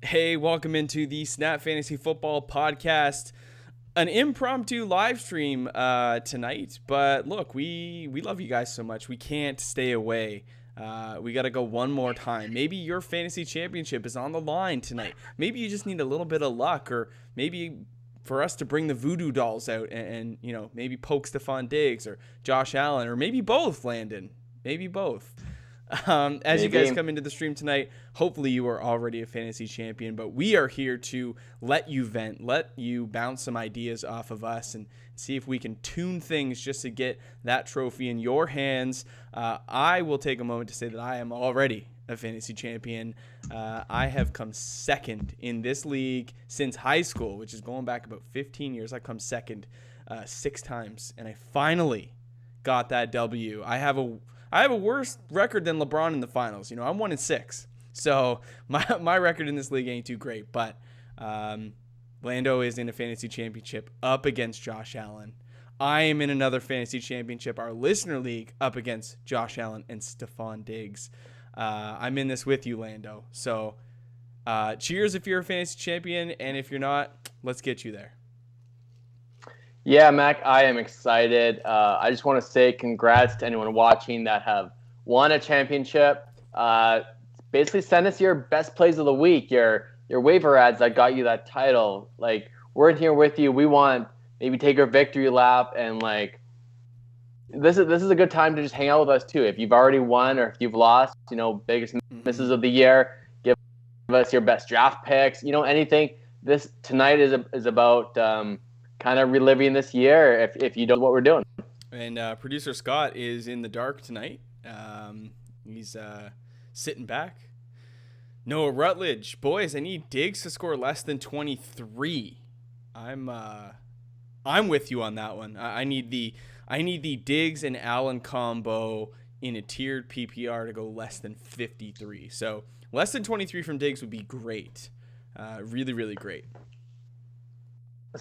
Hey, welcome into the Snap Fantasy Football Podcast. An impromptu live stream tonight, but look, we love you guys so much. We can't stay away. We got to go one more time. Maybe your fantasy championship is on the line tonight. Maybe you just need a little bit of luck, or maybe for us to bring the voodoo dolls out and maybe poke Stephon Diggs or Josh Allen, or maybe both, Landon. Maybe both. As you guys come into the stream tonight, hopefully you are already a fantasy champion, but we are here to let you vent, let you bounce some ideas off of us and see if we can tune things just to get that trophy in your hands. I will take a moment to say that I am already a fantasy champion. I have come second in this league since high school, which is going back about 15 years. I've come second 6 times, and I finally got that W. I have a worse record than LeBron in the finals. I'm 1-6. So my record in this league ain't too great. But Lando is in a fantasy championship up against Josh Allen. I am in another fantasy championship, our listener league, up against Josh Allen and Stephon Diggs. I'm in this with you, Lando. So cheers if you're a fantasy champion. And if you're not, let's get you there. Yeah, Mac, I am excited. I just want to say congrats to anyone watching that have won a championship. Basically, send us your best plays of the week, your waiver ads that got you that title. Like, we're in here with you. We want maybe take your victory lap, and this is a good time to just hang out with us too. If you've already won or if you've lost, biggest misses of the year, give us your best draft picks. Anything. This tonight is about. Kind of reliving this year if you don't know what we're doing. And producer Scott is in the dark tonight. He's sitting back. Noah Rutledge, boys, I need Diggs to score less than 23. I'm with you on that one. I need the Diggs and Allen combo in a tiered PPR to go less than 53. So less than 23 from Diggs would be great. Really, really great.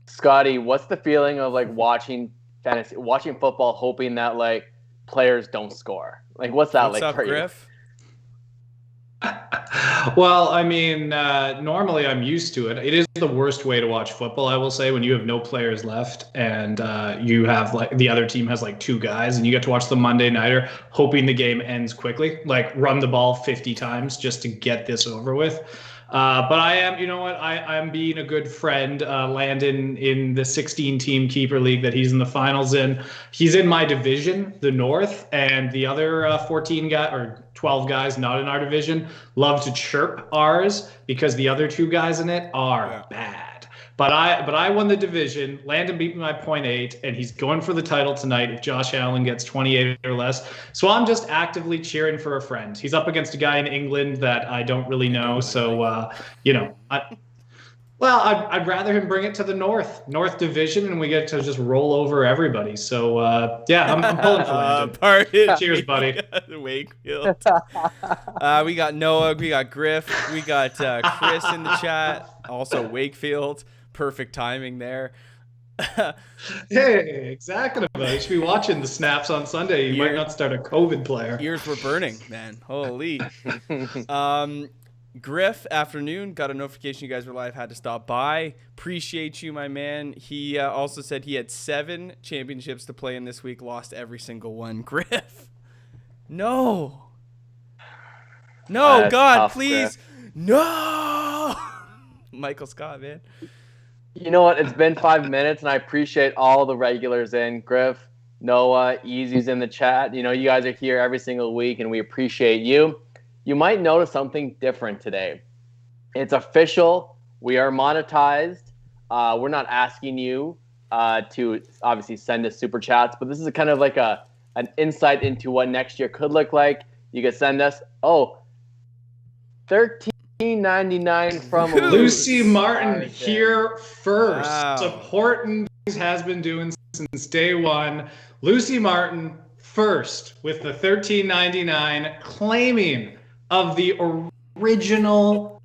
Scotty, what's the feeling of watching football, hoping that players don't score? What's that what's like up, for Griff? you? Well, I mean, normally I'm used to it. It is the worst way to watch football, I will say, when you have no players left and you have the other team has 2 guys and you get to watch the Monday nighter hoping the game ends quickly, run the ball 50 times just to get this over with. But I am, I'm being a good friend. Landon in the 16-team keeper league that he's in the finals in. He's in my division, the North, and the other 14 guys or 12 guys not in our division love to chirp ours because the other 2 guys in it are bad. But I won the division. Landon beat me by 0.8, and he's going for the title tonight if Josh Allen gets 28 or less. So I'm just actively cheering for a friend. He's up against a guy in England that I don't really know. So, I'd rather him bring it to the North Division, and we get to just roll over everybody. So, I'm pulling for Landon. Cheers, buddy. Wakefield. We got Noah. We got Griff. We got Chris in the chat. Also, Wakefield. Perfect timing there. Hey, exactly. You should be watching the snaps on Sunday. You might not start a COVID player. Ears were burning, man. Holy. Griff, afternoon. Got a notification you guys were live. Had to stop by. Appreciate you, my man. He also said he had 7 championships to play in this week. Lost every single one. Griff. No. God, tough, please. Griff. No. Michael Scott, man. You know what? It's been 5 minutes, and I appreciate all the regulars in. Griff, Noah, Easy's in the chat. You guys are here every single week, and we appreciate you. You might notice something different today. It's official. We are monetized. We're not asking you to obviously send us super chats, but this is kind of an insight into what next year could look like. You can send us $13.99 from Lucy Martin here first. Wow. Supporting has been doing since day one. Lucy Martin first with the $13.99 claiming of the original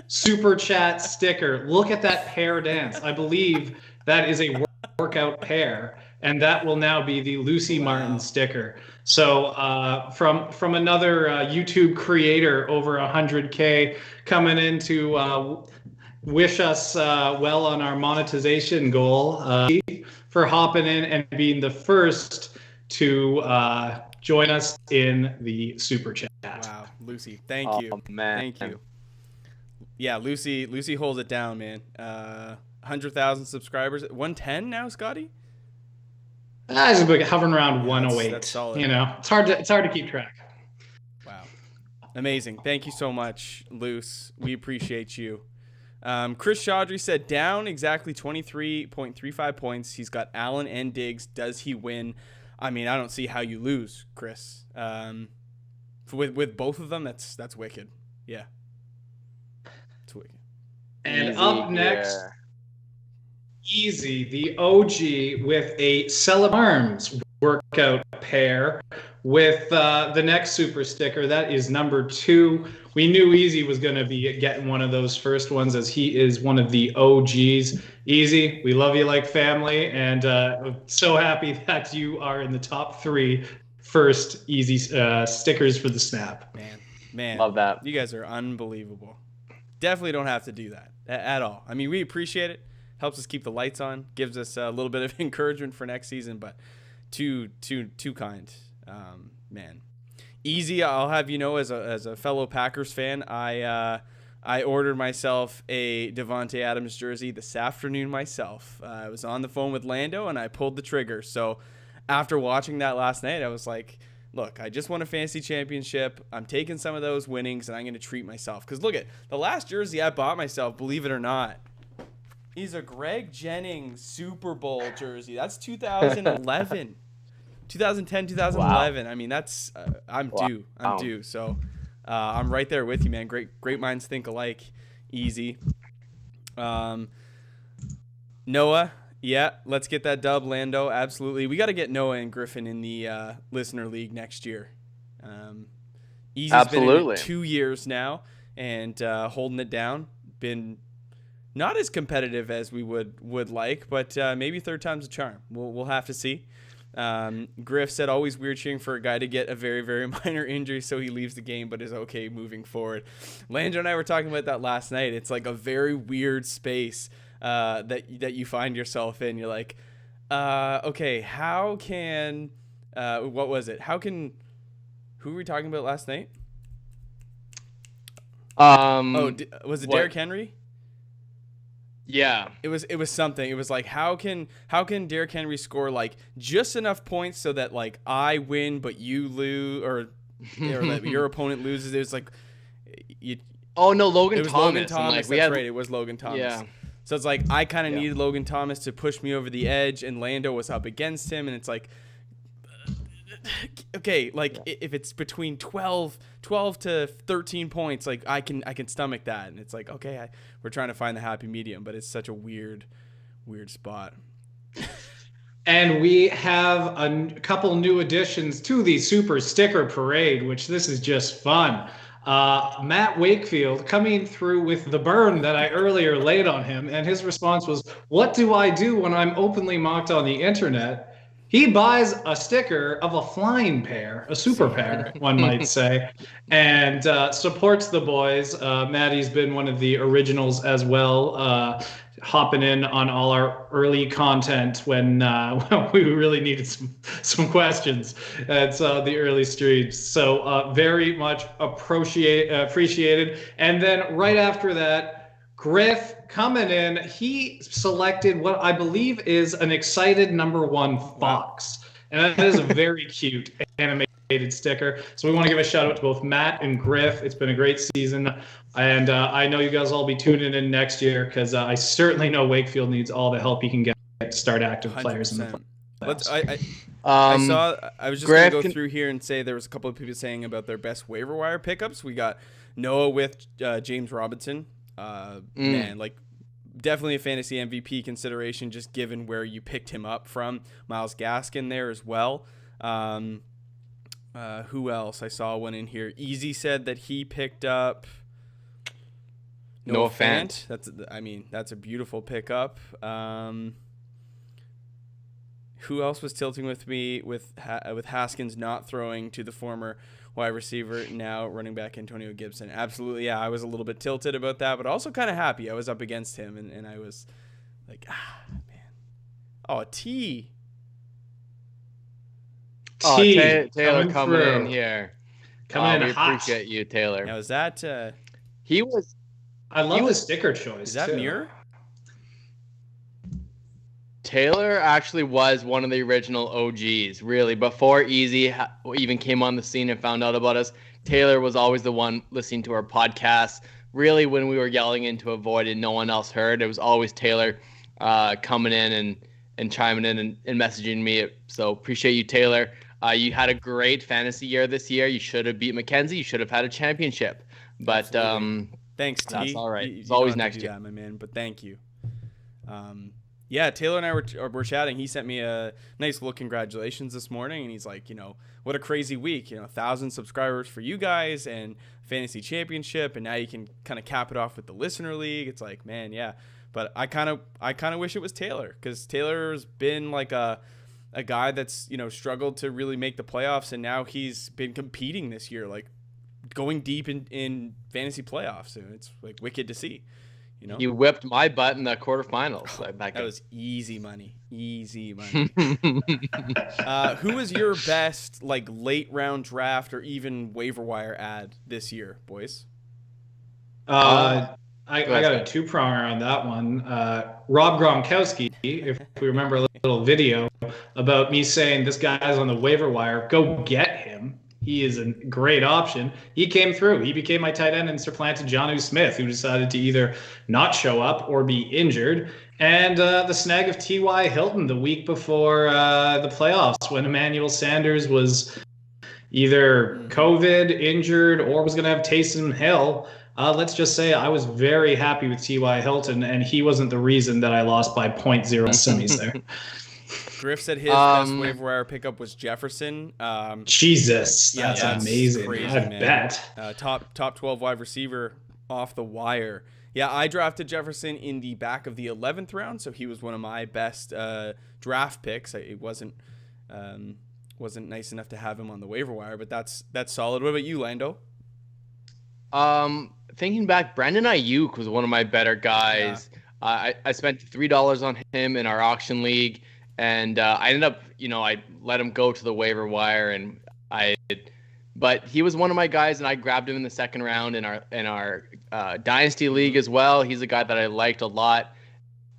super chat sticker. Look at that pair dance. I believe that is a workout pair. and that will now be the Lucy Martin sticker. So from another YouTube creator over 100K coming in to wish us well on our monetization goal, for hopping in and being the first to join us in the super chat. Wow, Lucy, thank you. Man. Thank you. Yeah, Lucy holds it down, man. 100,000 subscribers. 110 now, Scotty? It's like hovering around 108. That's solid. You know, it's hard to keep track. Wow, amazing. Thank you so much, Luce. We appreciate you. Chris Chaudhry said down exactly 23.35 points. He's got Allen and Diggs. Does he win? I mean, I don't see how you lose, Chris. With both of them, that's wicked. Yeah, it's wicked. And Easy, up next, Easy, the OG with a Celebrate Arms workout pair with the next super sticker. That is number 2. We knew Easy was going to be getting one of those first ones, as he is one of the OGs. Easy, we love you like family, and so happy that you are in the top 3 first Easy stickers for the Snap. Man, love that. You guys are unbelievable. Definitely don't have to do that at all. I mean, we appreciate it. Helps us keep the lights on. Gives us a little bit of encouragement for next season, but too kind. Man. Easy, I'll have you know, as a fellow Packers fan, I ordered myself a Devontae Adams jersey this afternoon myself. I was on the phone with Lando, and I pulled the trigger. So after watching that last night, I was like, look, I just won a fantasy championship. I'm taking some of those winnings, and I'm going to treat myself. Because look at the last jersey I bought myself, believe it or not, is a Greg Jennings Super Bowl jersey. That's 2011. 2010, 2011. Wow. I mean, that's I'm due. I'm due. So I'm right there with you, man. Great minds think alike. Easy. Noah, yeah, let's get that dub, Lando. Absolutely. We got to get Noah and Griffin in the listener league next year. Easy's absolutely been in it 2 years now and holding it down. Been not as competitive as we would like, but maybe third time's a charm. We'll have to see. Griff said always weird cheering for a guy to get a very, very minor injury so he leaves the game but is okay moving forward. Landon and I were talking about that last night. It's like a very weird space that you find yourself in. You're like, okay, how can what was it? Who were we talking about last night? Was it Derrick Henry? Yeah, it was something. It was like, how can Derrick Henry score like just enough points so that like I win but you lose, or that your opponent loses? It was like Logan Thomas. Logan Thomas. That's right. It was Logan Thomas. Yeah. So it's like I kind of needed Logan Thomas to push me over the edge, and Lando was up against him, and it's like, okay, like if it's between 12 to 13 points, like I can stomach that, and it's like, okay, we're trying to find the happy medium, but it's such a weird spot. And we have a couple new additions to the Super Sticker Parade, which this is just fun. Matt Wakefield coming through with the burn that I earlier laid on him, and his response was, "What do I do when I'm openly mocked on the internet?" He buys a sticker of a flying pair, a super pair, one might say, and supports the boys. Maddie's been one of the originals as well, hopping in on all our early content when we really needed some questions at the early streams. So very much appreciated. And then right after that, Griff coming in, he selected what I believe is an excited number 1 fox. And that is a very cute animated sticker. So we want to give a shout out to both Matt and Griff. It's been a great season. And I know you guys all be tuning in next year, because I certainly know Wakefield needs all the help he can get to start active players 100%. In the playoffs. I was just going to go through here and say there was a couple of people saying about their best waiver wire pickups. We got Noah with James Robinson. Man, like definitely a fantasy MVP consideration, just given where you picked him up from. Myles Gaskin there as well. Who else? I saw one in here. Easy said that he picked up Noah Fant. That's a beautiful pickup. Who else was tilting with me with Haskins not throwing to the former wide receiver, now running back Antonio Gibson? Absolutely, yeah. I was a little bit tilted about that, but also kind of happy. I was up against him, and I was like, man. Oh, T. Taylor coming in here. Coming in we hot. appreciate you, Taylor. Now, is that... he was... I love the sticker choice, Is that too. Mirror? Taylor actually was one of the original OGs, really. Before Easy even came on the scene and found out about us, Taylor was always the one listening to our podcast. Really, when we were yelling into a void and no one else heard, it was always Taylor coming in and chiming in and messaging me. So appreciate you, Taylor. You had a great fantasy year this year. You should have beat Mackenzie. You should have had a championship. But thanks, T. That's all right. You It's always don't have next to do year. that, my man, but thank you. Yeah, Taylor and I were chatting. He sent me a nice little congratulations this morning, and he's like, what a crazy week. 1,000 subscribers for you guys and fantasy championship, and now you can kind of cap it off with the listener league. It's like, man, yeah. But I kind of wish it was Taylor, because Taylor's been like a guy that's struggled to really make the playoffs, and now he's been competing this year, like going deep in fantasy playoffs, and it's like wicked to see. You whipped my butt in the quarterfinals. That was easy money. Who was your best late round draft or even waiver wire ad this year, boys? I got a two-pronger on that one. Rob Gronkowski, if we remember a little video about me saying this guy's on the waiver wire, go get him. He is a great option. He came through. He became my tight end and supplanted Jonnu Smith, who decided to either not show up or be injured. And the snag of T.Y. Hilton the week before the playoffs, when Emmanuel Sanders was either COVID, injured, or was going to have Taysom Hill. Let's just say I was very happy with T.Y. Hilton, and he wasn't the reason that I lost by 0.0 semis there. Griff said his best waiver wire pickup was Jefferson. Jesus, that's amazing. Crazy, I bet. Top 12 wide receiver off the wire. Yeah, I drafted Jefferson in the back of the 11th round, so he was one of my best draft picks. It wasn't nice enough to have him on the waiver wire, but that's solid. What about you, Lando? Thinking back, Brandon Ayuk was one of my better guys. Yeah. I spent $3 on him in our auction league. And I ended up, I let him go to the waiver wire, but he was one of my guys, and I grabbed him in the second round in our dynasty league as well. He's a guy that I liked a lot,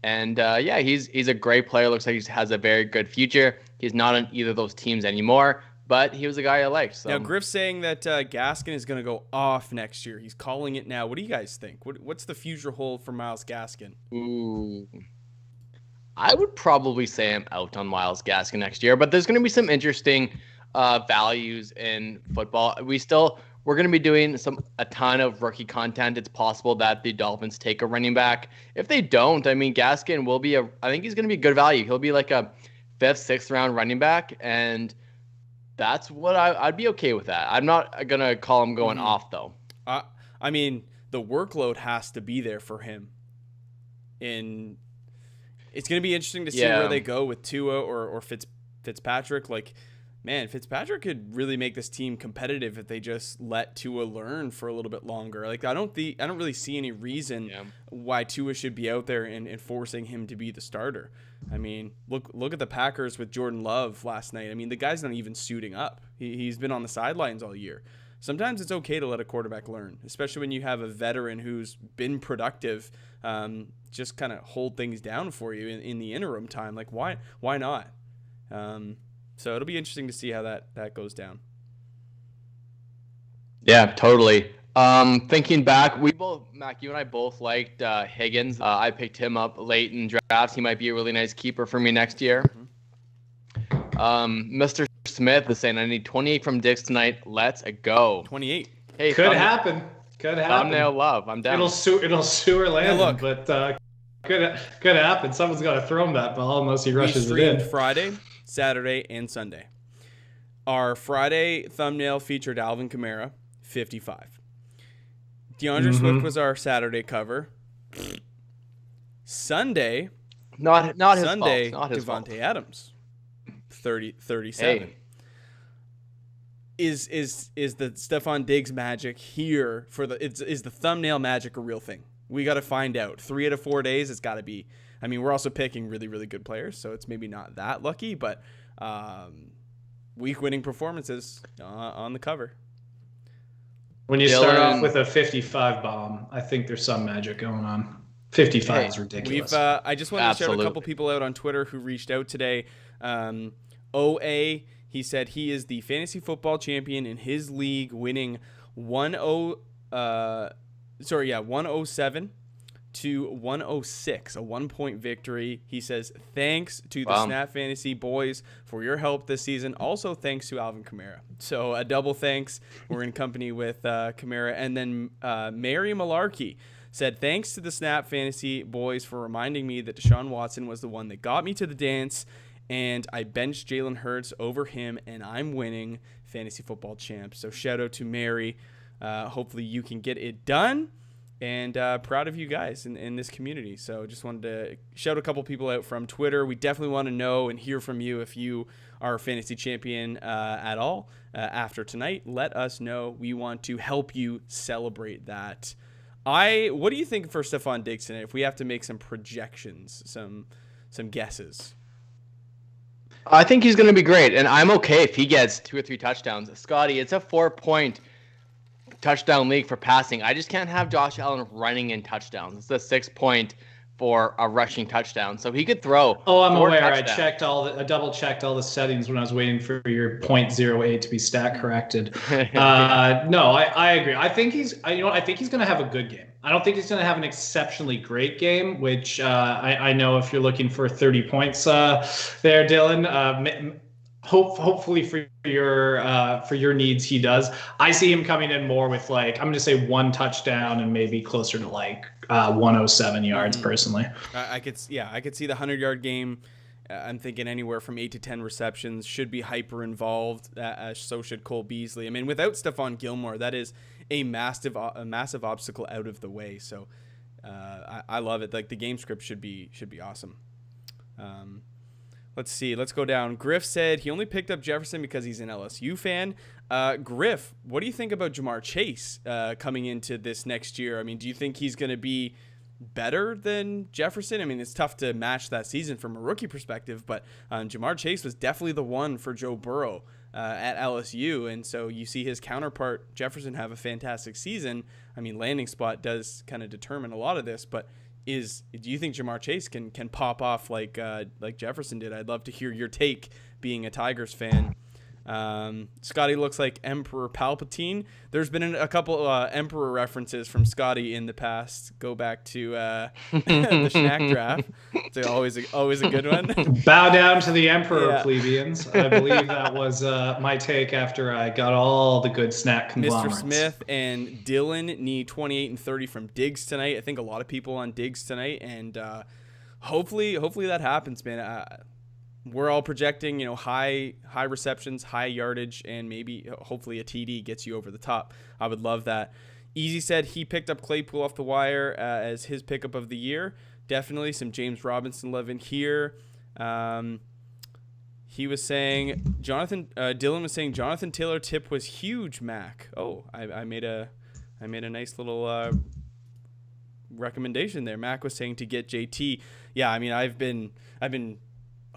and he's a great player. Looks like he has a very good future. He's not on either of those teams anymore, but he was a guy I liked. So. Now Griff's saying that Gaskin is going to go off next year. He's calling it now. What do you guys think? What's the future hold for Myles Gaskin? Ooh. I would probably say I'm out on Myles Gaskin next year, but there's going to be some interesting values in football. We're going to be doing a ton of rookie content. It's possible that the Dolphins take a running back. If they don't, Gaskin will be I think he's going to be a good value. He'll be like a 5th, 6th round running back, and that's what I'd be okay with that. I'm not going to call him going off though. The workload has to be there for him. It's going to be interesting to see where they go with Tua or Fitzpatrick. Fitzpatrick could really make this team competitive if they just let Tua learn for a little bit longer. I don't really see any reason why Tua should be out there and forcing him to be the starter. Look at the Packers with Jordan Love last night. The guy's not even suiting up. He's been on the sidelines all year. Sometimes it's okay to let a quarterback learn, especially when you have a veteran who's been productive, just kind of hold things down for you in the interim time. Why not? So it'll be interesting to see how that goes down. Yeah, totally. Thinking back, Mac, you and I both liked Higgins. I picked him up late in drafts. He might be a really nice keeper for me next year. Mr. Smith is saying, I need 28 from Dix tonight. Let's go. 28. Hey, could happen. Thumbnail love. I'm down. It'll sue Landon, but could happen. Someone's got to throw him that ball unless he rushes it in. Friday, Saturday, and Sunday. Our Friday thumbnail featured Alvin Kamara, 55. DeAndre Swift was our Saturday cover. Sunday, not his Sunday, fault. Not his fault. Devontae Adams. 37. Hey. Is the Stephon Diggs magic here for is the thumbnail magic a real thing? We got to find out. 3 out of 4 days, it's got to be. I mean, we're also picking really, really good players, so it's maybe not that lucky, but week-winning performances on the cover. When you start off with a 55 bomb, I think there's some magic going on. 55 is ridiculous. I just wanted to shout a couple people out on Twitter who reached out today. OA, he said he is the fantasy football champion in his league, winning 107 to 106, a 1-point victory. He says, thanks to the Snap Fantasy boys for your help this season. Also, thanks to Alvin Kamara. So a double thanks. We're in company with Kamara. And then Mary Malarkey said, thanks to the Snap Fantasy boys for reminding me that Deshaun Watson was the one that got me to the dance, and I benched Jalen Hurts over him, and I'm winning fantasy football champ. So shout out to Mary. Hopefully you can get it done. And proud of you guys in this community. So just wanted to shout a couple people out from Twitter. We definitely want to know and hear from you if you are a fantasy champion at all after tonight. Let us know. We want to help you celebrate that. What do you think for Stephon Diggs tonight? If we have to make some projections, some guesses. I think he's going to be great, and I'm okay if he gets 2 or 3 touchdowns. Scotty, it's a 4-point touchdown league for passing. I just can't have Josh Allen running in touchdowns. It's a 6-point for a rushing touchdown, so he could throw. Oh, I'm aware. Touchdowns. I double checked all the settings when I was waiting for your 0.08 to be stat corrected. No, I agree. I think he's going to have a good game. I don't think he's going to have an exceptionally great game, which I know if you're looking for 30 points there, Dylan. Hopefully for your needs he does. I see him coming in more with I'm going to say 1 touchdown and maybe closer to 107 yards personally. I could see the 100-yard game. I'm thinking anywhere from 8 to 10 receptions. Should be hyper involved. So should Cole Beasley. I mean, without Stephon Gilmore, that is a massive obstacle out of the way. So I love it. The game script should be awesome. Let's see. Let's go down. Griff said he only picked up Jefferson because he's an LSU fan. Griff, what do you think about Jamar Chase coming into this next year? I mean, do you think he's going to be better than Jefferson? I mean, it's tough to match that season from a rookie perspective, but Jamar Chase was definitely the one for Joe Burrow at LSU, and so you see his counterpart Jefferson have a fantastic season. I mean, landing spot does kind of determine a lot of this, but do you think Jamar Chase can pop off like Jefferson did? I'd love to hear your take, being a Tigers fan. Scotty looks like Emperor Palpatine. There's been a couple Emperor references from Scotty in the past. Go back to the Snack Draft. It's always a good one. Bow down to the Emperor, plebeians. I believe that was my take after I got all the good snack conglomerates. Mr. Smith and Dylan need 28 and 30 from Diggs tonight. I think a lot of people on Diggs tonight, and hopefully that happens, man. We're all projecting, high receptions, high yardage, and maybe hopefully a TD gets you over the top. I would love that. Easy said he picked up Claypool off the wire as his pickup of the year. Definitely some James Robinson love in here. He was saying Dylan was saying Jonathan Taylor tip was huge, Mac. Oh, I made a nice little recommendation there. Mac was saying to get JT. Yeah, I mean I've been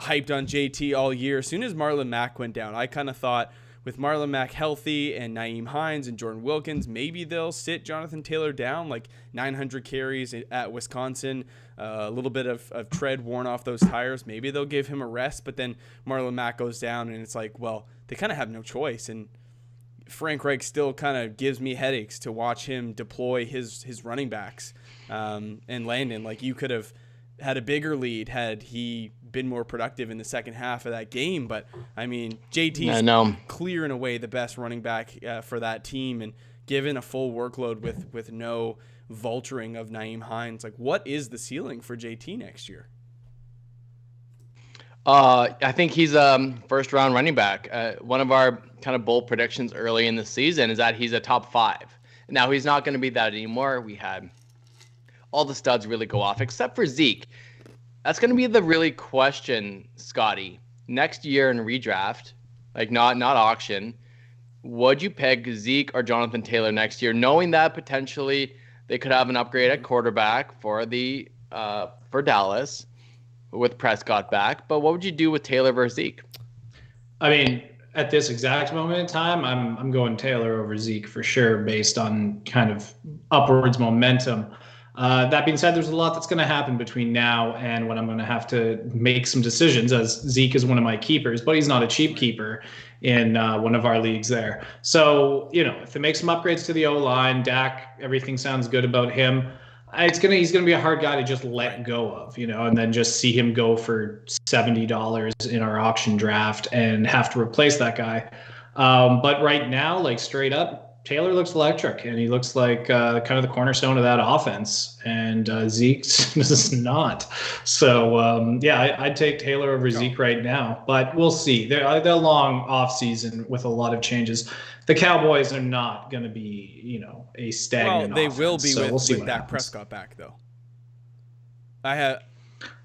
hyped on JT all year. As soon as Marlon Mack went down, I kind of thought with Marlon Mack healthy and Nyheim Hines and Jordan Wilkins, maybe they'll sit Jonathan Taylor down, 900 carries at Wisconsin, a little bit of tread worn off those tires. Maybe they'll give him a rest, but then Marlon Mack goes down and it's they kind of have no choice. And Frank Reich still kind of gives me headaches to watch him deploy his running backs. And Landon, you could have had a bigger lead had he been more productive in the second half of that game. But, I mean, JT's clear and away the best running back for that team, and given a full workload with no vulturing of Nyheim Hines, what is the ceiling for JT next year? I think he's a first-round running back. One of our kind of bold predictions early in the season is that he's a top 5. Now, he's not going to be that anymore. We had all the studs really go off, except for Zeke. That's going to be the really question, Scotty. next year in redraft, like not auction, would you pick Zeke or Jonathan Taylor next year, knowing that potentially they could have an upgrade at quarterback for Dallas with Prescott back? But what would you do with Taylor versus Zeke? I mean, at this exact moment in time, I'm going Taylor over Zeke for sure, based on kind of upwards momentum. That being said, there's a lot that's going to happen between now and when I'm going to have to make some decisions, as Zeke is one of my keepers, but he's not a cheap keeper in one of our leagues there. So, if they make some upgrades to the O-line, Dak, everything sounds good about him. He's gonna be a hard guy to just let go of, and then just see him go for $70 in our auction draft and have to replace that guy. But right now, like straight up, Taylor looks electric, and he looks like kind of the cornerstone of that offense, and Zeke is not. So I'd take Taylor over Zeke right now, but we'll see. They're a long off season with a lot of changes. The Cowboys are not going to be, a stagnant. Well, they offense, will be so with Dak Prescott back, though.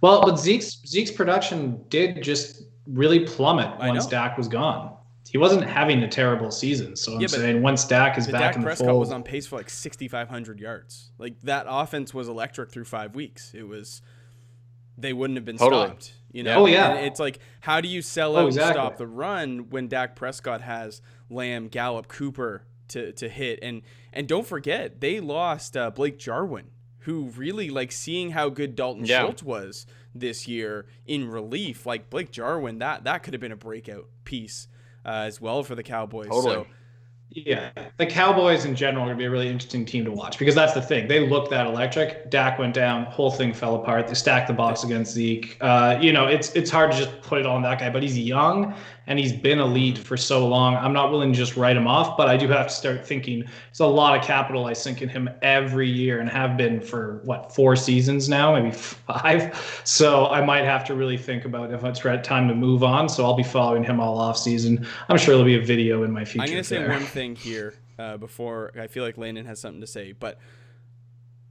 But Zeke's production did just really plummet once Dak was gone. He wasn't having a terrible season, so I'm saying once Dak is back in the fold. Dak Prescott was on pace for like 6,500 yards. Like, that offense was electric through 5 weeks. They wouldn't have been stopped. Oh yeah. And it's like, how do you sell out and stop the run when Dak Prescott has Lamb, Gallup, Cooper to hit? And don't forget, they lost Blake Jarwin, who really, like, seeing how good Dalton Schultz was this year in relief. Like, Blake Jarwin, that could have been a breakout piece as well for the Cowboys. Totally. So, yeah, the Cowboys in general are going to be a really interesting team to watch, because that's the thing. They look that electric. Dak went down, whole thing fell apart. They stacked the box against Zeke. It's hard to just put it on that guy, but he's young and he's been elite for so long. I'm not willing to just write him off, but I do have to start thinking it's a lot of capital I sink in him every year and have been for 4 seasons now, maybe 5. So I might have to really think about if it's time to move on. So I'll be following him all off season. I'm sure there'll be a video in my future. I'm going to say one thing here before I feel like Landon has something to say, but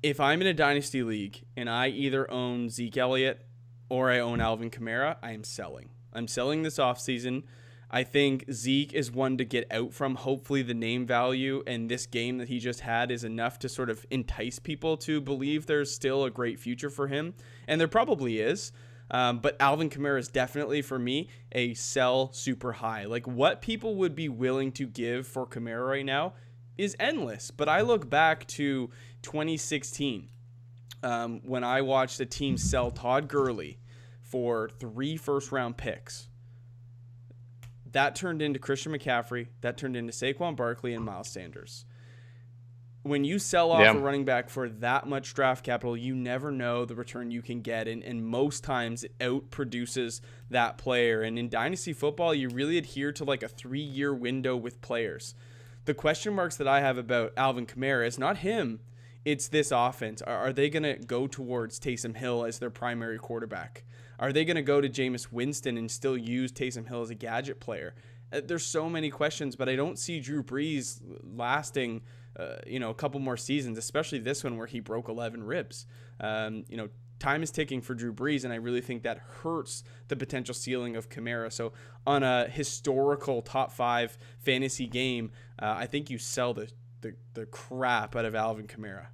if I'm in a dynasty league and I either own Zeke Elliott or I own Alvin Kamara, I am selling. I'm selling this offseason. I think Zeke is one to get out from. Hopefully the name value and this game that he just had is enough to sort of entice people to believe there's still a great future for him. And there probably is. But Alvin Kamara is definitely, for me, a sell super high. Like, what people would be willing to give for Kamara right now is endless. But I look back to 2016 when I watched a team sell Todd Gurley for 3 first-round picks. That turned into Christian McCaffrey. That turned into Saquon Barkley and Miles Sanders. When you sell off a running back for that much draft capital, you never know the return you can get. And most times it outproduces that player. And in dynasty football, you really adhere to like a 3-year window with players. The question marks that I have about Alvin Kamara is not him. It's this offense. Are they going to go towards Taysom Hill as their primary quarterback? Are they going to go to Jameis Winston and still use Taysom Hill as a gadget player? There's so many questions, but I don't see Drew Brees lasting a couple more seasons, especially this one where he broke 11 ribs. Time is ticking for Drew Brees, and I really think that hurts the potential ceiling of Kamara. So on a historical top 5 fantasy game, I think you sell the crap out of Alvin Kamara.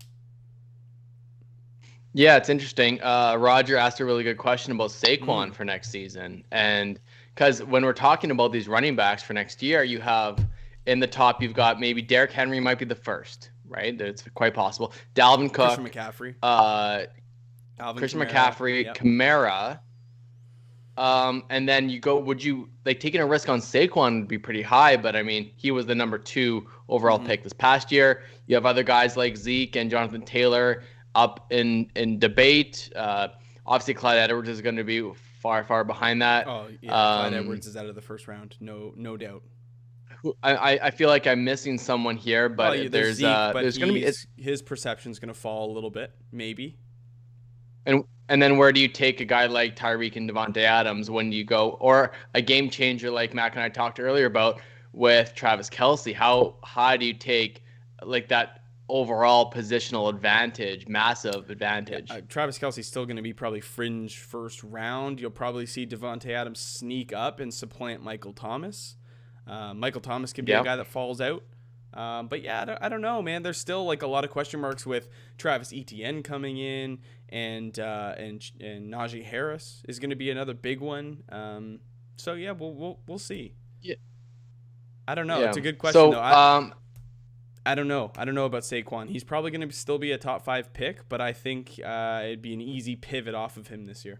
Yeah, it's interesting. Roger asked a really good question about Saquon for next season. And because when we're talking about these running backs for next year, you have in the top, you've got maybe Derrick Henry might be the first, right? It's quite possible. Dalvin Cook. Christian McCaffrey. Christian McCaffrey, yep. Kamara. And then you go, taking a risk on Saquon would be pretty high, but I mean, he was the number 2 overall pick this past year. You have other guys like Zeke and Jonathan Taylor up in debate. Obviously, Clyde Edwards is going to be far behind that. Oh, yeah, Clyde Edwards is out of the first round, no doubt. I feel like I'm missing someone here, but there's going to be his perception's going to fall a little bit, maybe. And then where do you take a guy like Tyreek and Devontae Adams when you go, or a game changer like Mac and I talked earlier about with Travis Kelce? How high do you take like that overall positional advantage, massive advantage. Travis Kelce's still going to be probably fringe first round. You'll probably see Devontae Adams sneak up and supplant Michael Thomas. Michael Thomas could be a guy that falls out. But yeah, I don't know, man. There's still like a lot of question marks with Travis Etienne coming in, and Najee Harris is going to be another big one. So yeah, we'll see. Yeah. I don't know. Yeah. It's a good question so, though. I don't know. I don't know about Saquon. He's probably going to still be a top 5 pick, but I think it'd be an easy pivot off of him this year.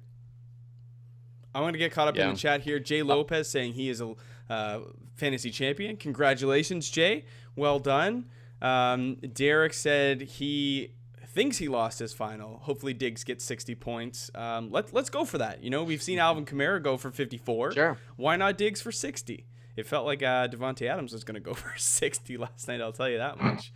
I want to get caught up in the chat here. Jay Lopez saying he is a fantasy champion. Congratulations, Jay. Well done. Derek said he thinks he lost his final. Hopefully Diggs gets 60 points. Let's go for that. You know, we've seen Alvin Kamara go for 54. Sure. Why not Diggs for 60? It felt like Devontae Adams was going to go for 60 last night, I'll tell you that much.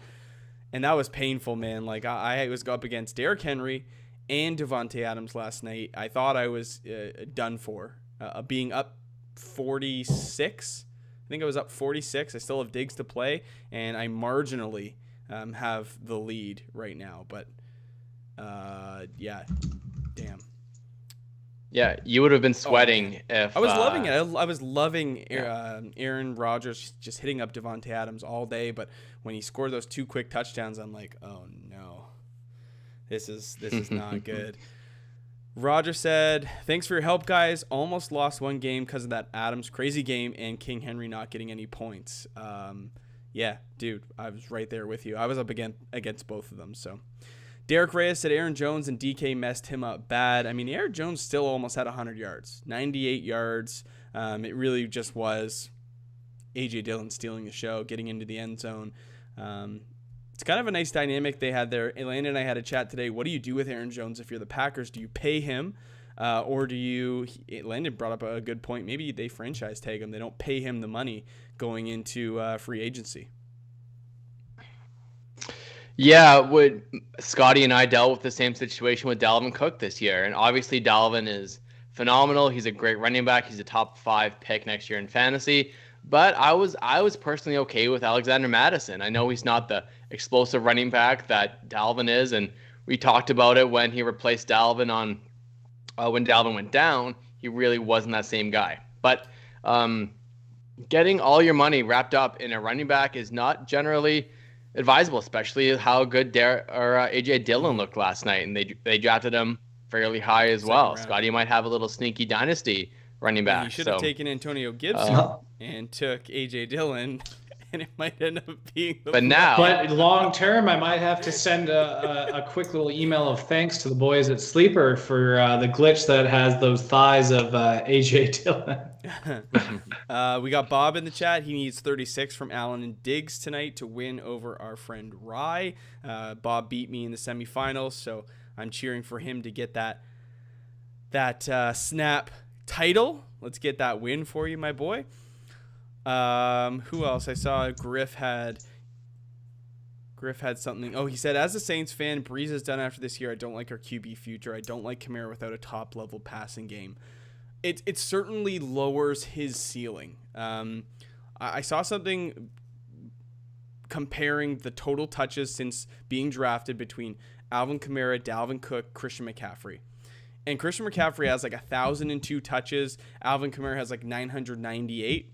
And that was painful, man. Like, I was up against Derrick Henry and Devontae Adams last night. I thought I was done for. Being up 46. I think I was up 46. I still have Diggs to play, and I marginally have the lead right now. But, yeah, damn. Yeah, you would have been sweating if... I was loving it. I was loving Aaron Rodgers just hitting up Devontae Adams all day, but when he scored those 2 quick touchdowns, I'm like, oh no, this is not good. Roger said, thanks for your help, guys. Almost lost one game because of that Adams crazy game and King Henry not getting any points. Yeah, dude, I was right there with you. I was up against both of them, so... Derek Reyes said Aaron Jones and DK messed him up bad. I mean, Aaron Jones still almost had 100 yards, 98 yards. It really just was A.J. Dillon stealing the show, getting into the end zone. It's kind of a nice dynamic they had there. Elena and I had a chat today. What do you do with Aaron Jones if you're the Packers? Do you pay him or do you – Landon brought up a good point. Maybe they franchise tag him. They don't pay him the money going into free agency. Yeah, Scotty and I dealt with the same situation with Dalvin Cook this year. And obviously Dalvin is phenomenal. He's a great running back. He's a top 5 pick next year in fantasy. But I was personally okay with Alexander Mattison. I know he's not the explosive running back that Dalvin is. And we talked about it when he replaced Dalvin when Dalvin went down. He really wasn't that same guy. But getting all your money wrapped up in a running back is not generally advisable, especially how good AJ Dillon looked last night, and they drafted him fairly high as well. Scotty might have a little sneaky dynasty running back. You should have taken Antonio Gibson and took AJ Dillon, and it might end up being. But long term, I might have to send a quick little email of thanks to the boys at Sleeper for the glitch that has those thighs of AJ Dillon. We got Bob in the chat. He needs 36 from Allen and Diggs tonight to win over our friend Rye. Bob beat me in the semifinals, so I'm cheering for him to get that snap title. Let's get that win for you, my boy. Who else? I saw Griff had something. Oh, he said, as a Saints fan, Breeze is done after this year. I don't like our QB future. I don't like Kamara without a top-level passing game. It certainly lowers his ceiling. I saw something comparing the total touches since being drafted between Alvin Kamara, Dalvin Cook, Christian McCaffrey. And Christian McCaffrey has like 1,002 touches. Alvin Kamara has like 998.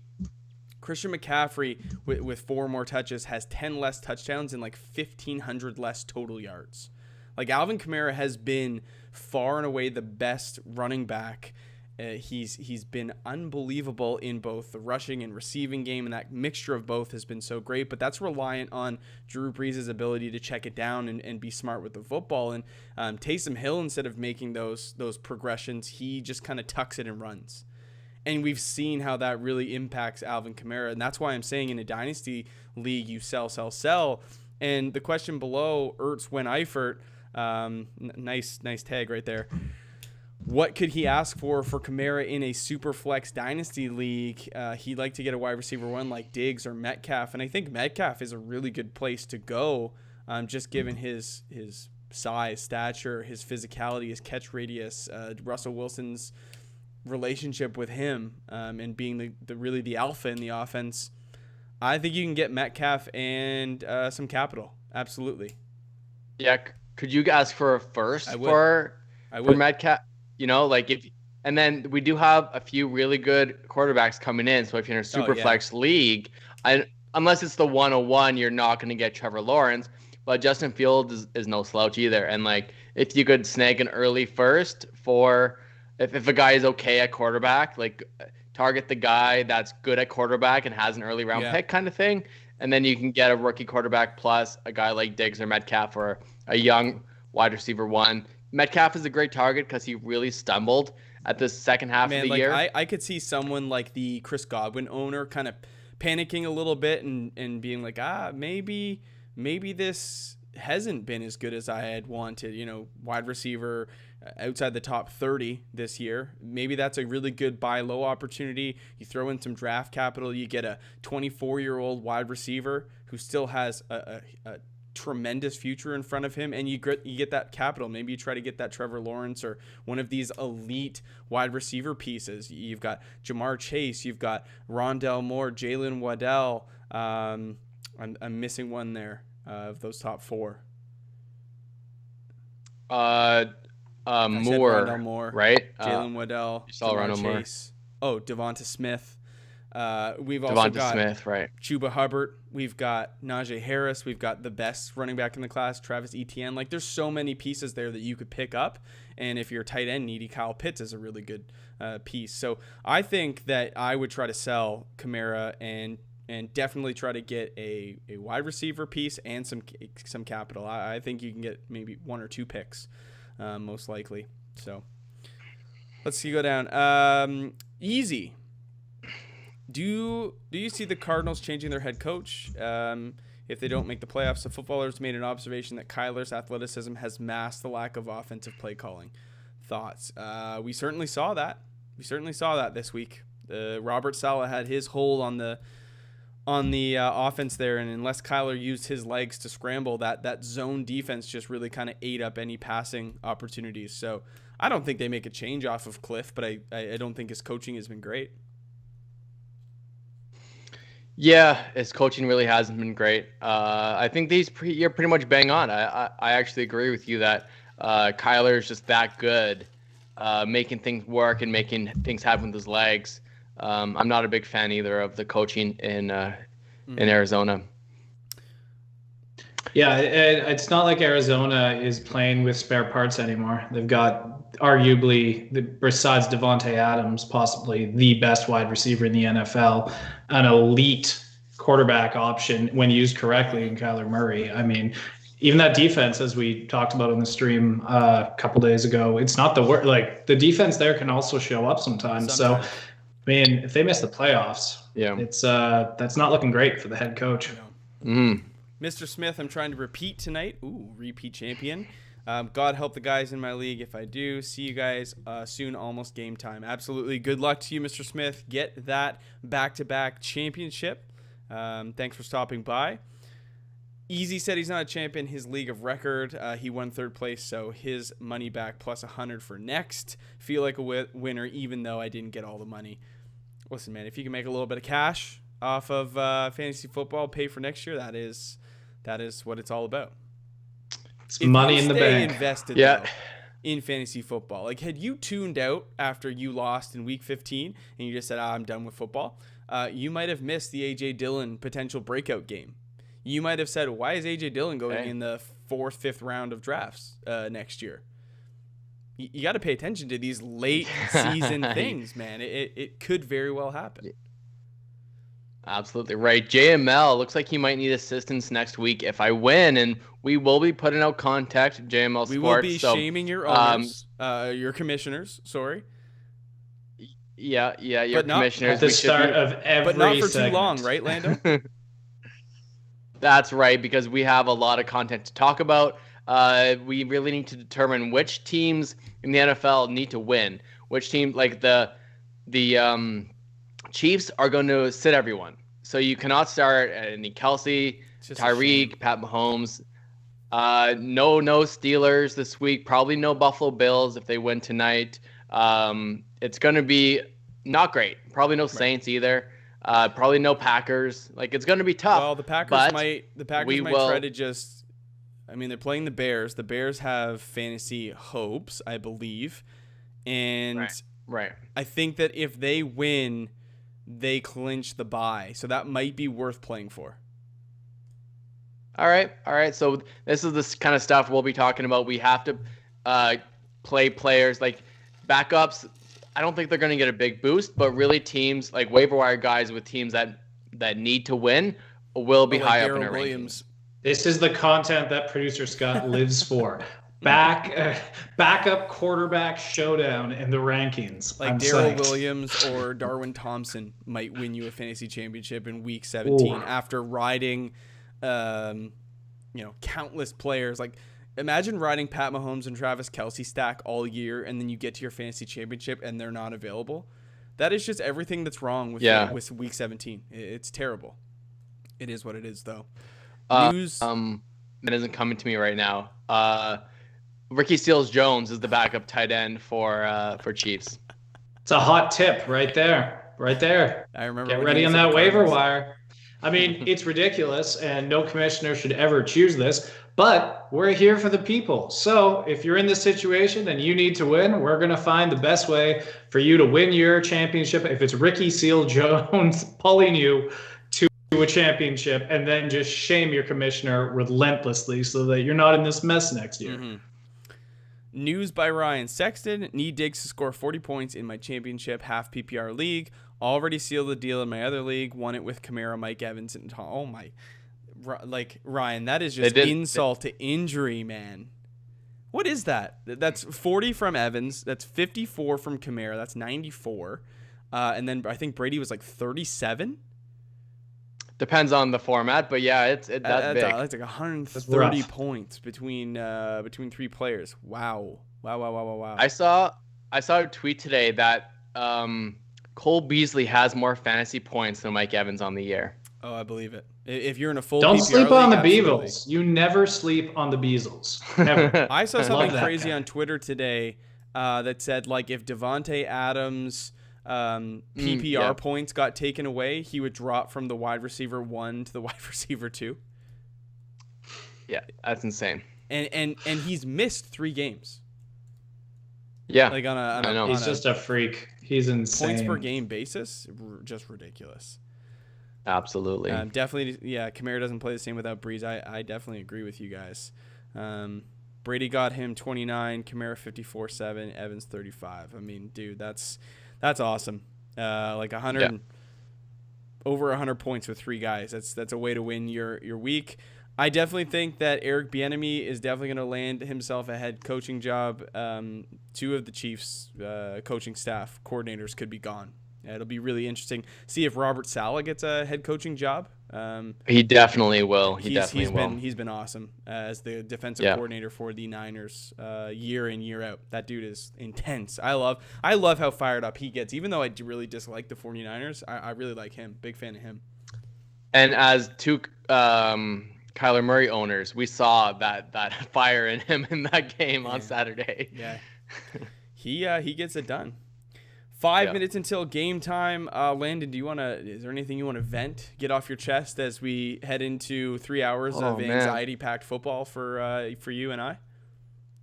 Christian McCaffrey, with 4 more touches, has 10 less touchdowns and like 1,500 less total yards. Like, Alvin Kamara has been far and away the best running back. He's been unbelievable in both the rushing and receiving game, and that mixture of both has been so great. But that's reliant on Drew Brees' ability to check it down and be smart with the football. And Taysom Hill, instead of making those progressions, he just kind of tucks it and runs. And we've seen how that really impacts Alvin Kamara. And that's why I'm saying in a dynasty league, you sell. And the question below, Ertz when Eifert, nice tag right there. What could he ask for Kamara in a super flex dynasty league? He'd like to get a wide receiver one like Diggs or Metcalf. And I think Metcalf is a really good place to go, just given his size, stature, his physicality, his catch radius, Russell Wilson's relationship with him, and being the alpha in the offense. I think you can get Metcalf and some capital Absolutely. Yeah. Could you ask for a first I would. for I would. Metcalf? You know, like and then we do have a few really good quarterbacks coming in. So if you're in a super flex league, unless it's the 101, you're not going to get Trevor Lawrence. But Justin Fields is no slouch either. And like, if you could snag an early first for if a guy is okay at quarterback, like target the guy that's good at quarterback and has an early round pick kind of thing. And then you can get a rookie quarterback plus a guy like Diggs or Metcalf or a young wide receiver one. Metcalf is a great target because he really stumbled at the second half of the year. I could see someone like the Chris Godwin owner kind of panicking a little bit and being like, maybe this hasn't been as good as I had wanted. You know, wide receiver outside the top 30 this year. Maybe that's a really good buy low opportunity. You throw in some draft capital, you get a 24-year-old wide receiver who still has a tremendous future in front of him, and you get that capital. Maybe you try to get that Trevor Lawrence or one of these elite wide receiver pieces. You've got Jamar Chase, you've got Rondell Moore, Jalen Waddell. I'm missing one there of those top four. Moore, right? Jalen Waddell, Jamar Chase. Oh, Devonta Smith. We've also got Smith, right? Chuba Hubbard. We've got Najee Harris. We've got the best running back in the class, Travis Etienne. Like, there's so many pieces there that you could pick up. And if you're tight end needy, Kyle Pitts is a really good piece. So I think that I would try to sell Kamara and definitely try to get a wide receiver piece and some capital. I think you can get maybe one or two picks, most likely. So let's see, go down. Easy. Do you see the Cardinals changing their head coach if they don't make the playoffs? The footballers made an observation that Kyler's athleticism has masked the lack of offensive play calling. Thoughts? We certainly saw that. This week. Robert Saleh had his hold on the offense there, and unless Kyler used his legs to scramble, that zone defense just really kind of ate up any passing opportunities. So I don't think they make a change off of Cliff, but I don't think his coaching has been great. Yeah, his coaching really hasn't been great. I think you're pretty much bang on. I actually agree with you that Kyler is just that good, making things work and making things happen with his legs. I'm not a big fan either of the coaching in Arizona. Yeah, it's not like Arizona is playing with spare parts anymore. They've got arguably, besides Devontae Adams, possibly the best wide receiver in the NFL, an elite quarterback option when used correctly in Kyler Murray. I mean, even that defense, as we talked about on the stream a couple days ago, it's not the worst. Like, the defense there can also show up sometimes. So, I mean, if they miss the playoffs, it's that's not looking great for the head coach. Mr. Smith, I'm trying to repeat tonight. Ooh, repeat champion. God help the guys in my league if I do. See you guys soon, almost game time. Absolutely. Good luck to you, Mr. Smith. Get that back-to-back championship. Thanks for stopping by. Easy said he's not a champion. His league of record, he won third place, so his money back plus 100 for next. Feel like a winner, even though I didn't get all the money. Listen, man, if you can make a little bit of cash off of fantasy football, pay for next year, that is what it's all about. It's money in the bank. Invested though, in fantasy football. Like, had you tuned out after you lost in week 15 and you just said, I'm done with football, you might have missed the A.J. Dillon potential breakout game. You might have said, why is A.J. Dillon going in the 4th, 5th round of drafts next year? You got to pay attention to these late season things, man. It could very well happen. Absolutely right. JML looks like he might need assistance next week if I win, and we will be putting out contact JML Sports. We will be shaming your owners, your commissioners. Sorry. Yeah, your commissioners. At the start of every but not for segment. too long, right, Lando? That's right, because we have a lot of content to talk about. We really need to determine which teams in the NFL need to win. Which team, like the Chiefs, are going to sit everyone. So you cannot start any Kelsey, Tyreek, Pat Mahomes. No Steelers this week. Probably no Buffalo Bills if they win tonight. It's going to be not great. Probably no Saints either. Probably no Packers. Like, it's going to be tough. Well, the Packers might try to just I mean, they're playing the Bears. The Bears have fantasy hopes, I believe. And right. I think that if they win, they clinch the bye. So that might be worth playing for. All right. So this is this kind of stuff we'll be talking about. We have to play players like backups. I don't think they're going to get a big boost, but really teams like waiver wire guys with teams that need to win will be high up in our rankings. This is the content that producer Scott lives for. Backup quarterback showdown in the rankings. Like Darrell Williams or Darwin Thompson might win you a fantasy championship in week 17 after riding, countless players. Like, imagine riding Pat Mahomes and Travis Kelce stack all year, and then you get to your fantasy championship and they're not available. That is just everything that's wrong with week 17. It's terrible. It is what it is, though. News. That isn't coming to me right now. Ricky Seals-Jones is the backup tight end for Chiefs. It's a hot tip right there. I remember. Get ready on that waiver wire. I mean, it's ridiculous, and no commissioner should ever choose this. But we're here for the people. So if you're in this situation and you need to win, we're going to find the best way for you to win your championship. If it's Ricky Seals-Jones pulling you to a championship, and then just shame your commissioner relentlessly so that you're not in this mess next year. Mm-hmm. News by Ryan Sexton. Need Diggs to score 40 points in my championship half PPR league. Already sealed the deal in my other league. Won it with Kamara, Mike Evans, and Tom. Oh my. Like, Ryan, that is just insult to injury, man. What is that? That's 40 from Evans. That's 54 from Kamara. That's 94. And then I think Brady was like 37. Depends on the format, but yeah, that's big. That's like 130 points between three players. Wow. I saw a tweet today that Cole Beasley has more fantasy points than Mike Evans on the year. Oh, I believe it. If you're in a full Don't PPR sleep on the absolutely. Beavles. You never sleep on the Beazles. Never. I saw something crazy on Twitter today that said, like, if Devontae Adams' PPR points got taken away, he would drop from the wide receiver 1 to the wide receiver 2. Yeah, that's insane. And he's missed 3 games. Yeah, like I know. He's just a freak. He's insane. Points per game basis, just ridiculous. Absolutely. Definitely, yeah, Kamara doesn't play the same without Breeze. I definitely agree with you guys. Brady got him 29, Kamara 54-7, Evans 35. I mean, dude, that's awesome. Like 100, over 100 points with 3 guys. That's a way to win your week. I definitely think that Eric Bieniemy is definitely going to land himself a head coaching job. 2 of the Chiefs' coaching staff coordinators could be gone. It'll be really interesting. See if Robert Saleh gets a head coaching job. He definitely will. He's been awesome as the defensive coordinator for the Niners year in, year out. That dude is intense. I love how fired up he gets. Even though I really dislike the 49ers, I really like him. Big fan of him. And as 2 Kyler Murray owners, we saw that fire in him in that game on Saturday. Yeah, he gets it done. 5 minutes until game time. Landon, is there anything you want to vent, get off your chest as we head into 3 hours of anxiety-packed football for you and I?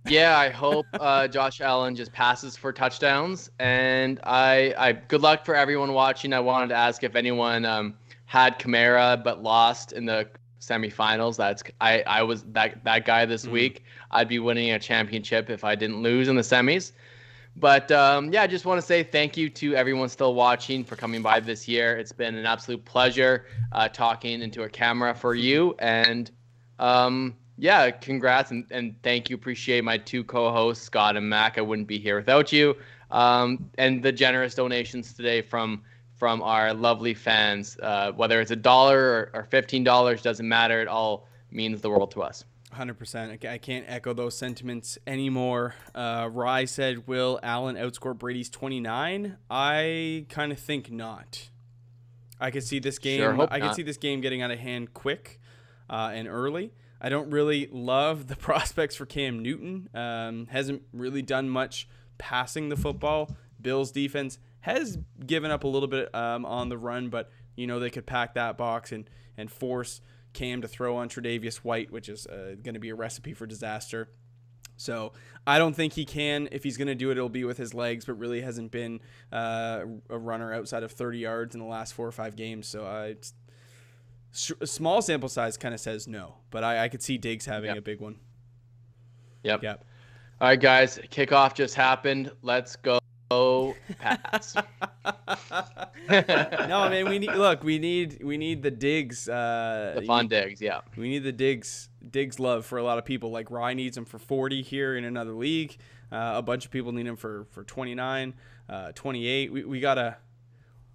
Yeah, I hope Josh Allen just passes for touchdowns. And I good luck for everyone watching. I wanted to ask if anyone had Kamara but lost in the semifinals. I was that guy this week. I'd be winning a championship if I didn't lose in the semis. But I just want to say thank you to everyone still watching for coming by this year. It's been an absolute pleasure talking into a camera for you. And congrats and thank you. Appreciate my 2 co-hosts, Scott and Mac. I wouldn't be here without you. And the generous donations today from our lovely fans, whether it's $1 or $15, doesn't matter. It all means the world to us. 100%. I can't echo those sentiments anymore. Rye said, will Allen outscore Brady's 29? I kind of think not. I could see this game. I could see this game getting out of hand quick and early. I don't really love the prospects for Cam Newton. Hasn't really done much passing the football. Bills defense has given up a little bit on the run, but they could pack that box and force Cam to throw on Tre'Davious White, which is going to be a recipe for disaster. So I don't think he can. If he's going to do it, it'll be with his legs, but really hasn't been a runner outside of 30 yards in the last 4 or 5 games. So a small sample size kind of says no, but I could see Diggs having a big one. Yep. All right, guys, kickoff just happened. Let's go. Pats. No, man, we need the Diggs. The fun Diggs, yeah. We need the Diggs love for a lot of people. Like Rye needs him for 40 here in another league. A bunch of people need him for 29, 28. We gotta.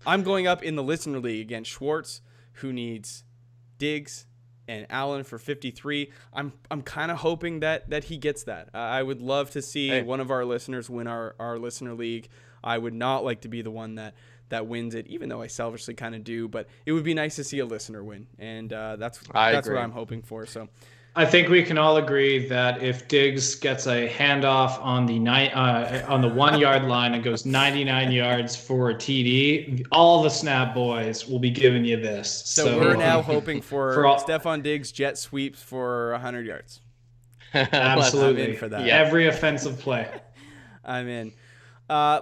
I'm going up in the listener league against Schwartz, who needs Diggs and Allen for 53. I'm kind of hoping that he gets that. I would love to see one of our listeners win our listener league. I would not like to be the one that wins it, even though I selfishly kind of do. But it would be nice to see a listener win, and that's what I'm hoping for. So I think we can all agree that if Diggs gets a handoff on the 1 yard line and goes 99 yards for a TD, all the Snap boys will be giving you this. So we're now hoping for Stephon Diggs jet sweeps for 100 yards. Absolutely. I'm in for that. Yeah. Every offensive play. I'm in.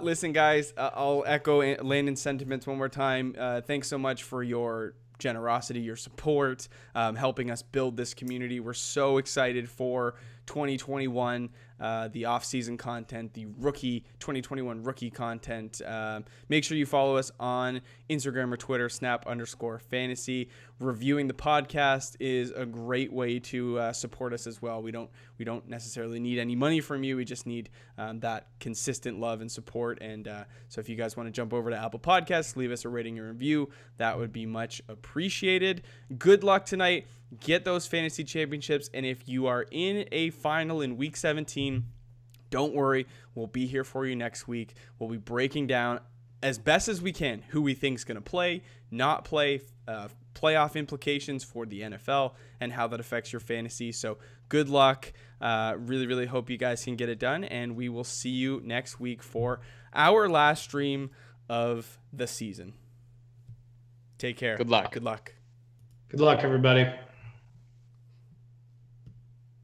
Listen, guys, I'll echo Landon's sentiments one more time. Thanks so much for your generosity, your support, helping us build this community. We're so excited for 2021, the off-season content, the 2021 rookie content. Make sure you follow us on Instagram or Twitter, snap_fantasy. Reviewing the podcast is a great way to support us as well. We don't necessarily need any money from you. We just need that consistent love and support. And so if you guys want to jump over to Apple Podcasts, leave us a rating and review, that would be much appreciated. Good luck tonight. Get those fantasy championships. And if you are in a final in week 17, don't worry. We'll be here for you next week. We'll be breaking down as best as we can who we think is going to play, not play, playoff implications for the NFL, and how that affects your fantasy. So good luck. Really, really hope you guys can get it done. And we will see you next week for our last stream of the season. Take care. Good luck. Good luck. Good luck, everybody.